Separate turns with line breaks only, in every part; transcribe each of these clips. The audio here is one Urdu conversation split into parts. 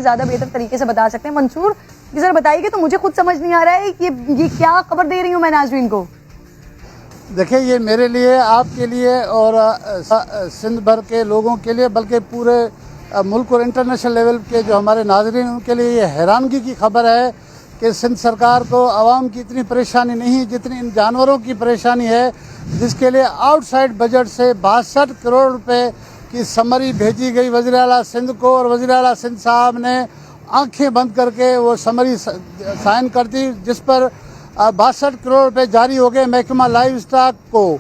زیادہ بہتر طریقے سے بتا سکتے ہیں۔ منصور یہ ذرا بتائیے کہ تو مجھے خود سمجھ نہیں آ رہا ہے کہ یہ کیا خبر دے رہی ہوں میں ناظرین کو۔
دیکھیں یہ میرے لیے، آپ کے لیے اور سندھ بھر کے لوگوں کے لیے، بلکہ پورے ملک اور انٹرنیشنل لیول کے جو ہمارے ناظرین ان کے لیے یہ حیرانگی کی خبر ہے کہ سندھ سرکار کو عوام کی اتنی پریشانی نہیں جتنی ان جانوروں کی پریشانی ہے، جس کے لیے آؤٹ سائڈ بجٹ سے 62 کروڑ روپے کی سمری بھیجی گئی وزیر اعلیٰ سندھ کو، اور وزیر اعلیٰ سندھ صاحب نے آنکھیں بند کر کے وہ سمری سائن کر دی، جس پر 62 کروڑ روپے جاری ہو گئے محکمہ لائیو اسٹاک کو۔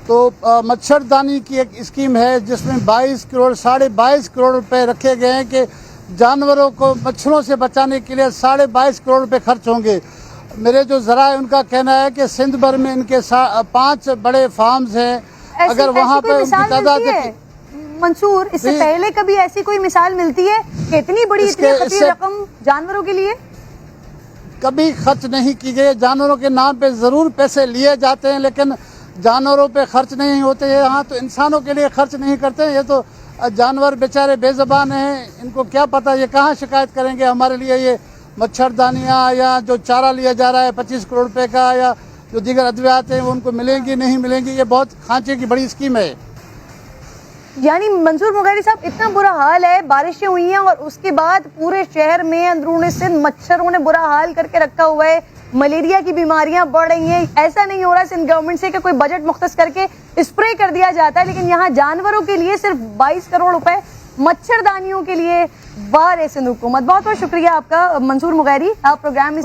تو مچھردانی کی ایک اسکیم ہے جس میں 22 کروڑ روپے رکھے گئے ہیں کہ جانوروں کو مچھروں سے بچانے کے لیے 22.5 کروڑ روپے خرچ ہوں گے۔ میرے جو ذرائع ان کا کہنا ہے کہ سندھ بھر میں ان کے 5 بڑے فارمز ہیں، اگر وہاں پہ ان کی تعداد
منصور اس سے پہلے کبھی ایسی کوئی مثال ملتی ہے کہ اتنی بڑی اتنی خطیر رقم جانوروں کے لیے
کبھی خرچ نہیں کی گئی؟ جانوروں کے نام پہ ضرور پیسے لیے جاتے ہیں لیکن جانوروں پہ خرچ نہیں ہوتے ہیں۔ ہاں تو انسانوں کے لیے خرچ نہیں کرتے ہیں، یہ تو جانور بیچارے بے زبان ہیں، ان کو کیا پتہ یہ کہاں شکایت کریں گے ہمارے لیے۔ یہ مچھردانیاں یا جو چارہ لیا جا رہا ہے 25 کروڑ روپے کا، یا جو دیگر ادویات ہیں وہ ان کو ملیں گی نہیں ملیں گی، یہ بہت کھانچے کی بڑی اسکیم ہے۔
یعنی منصور مغیری صاحب اتنا برا حال ہے، بارشیں ہوئی ہیں اور اس کے بعد پورے شہر میں اندرون سندھ مچھروں نے برا حال کر کے رکھا ہوا ہے، ملیریا کی بیماریاں بڑھ رہی ہیں، ایسا نہیں ہو رہا سندھ گورنمنٹ سے کہ کوئی بجٹ مختص کر کے اسپرے کر دیا جاتا ہے، لیکن یہاں جانوروں کے لیے صرف 22 کروڑ روپے مچھردانیوں کے لیے۔ واہ رے سندھ حکومت، بہت بہت شکریہ آپ کا منصور مغیری، آپ پروگرام میں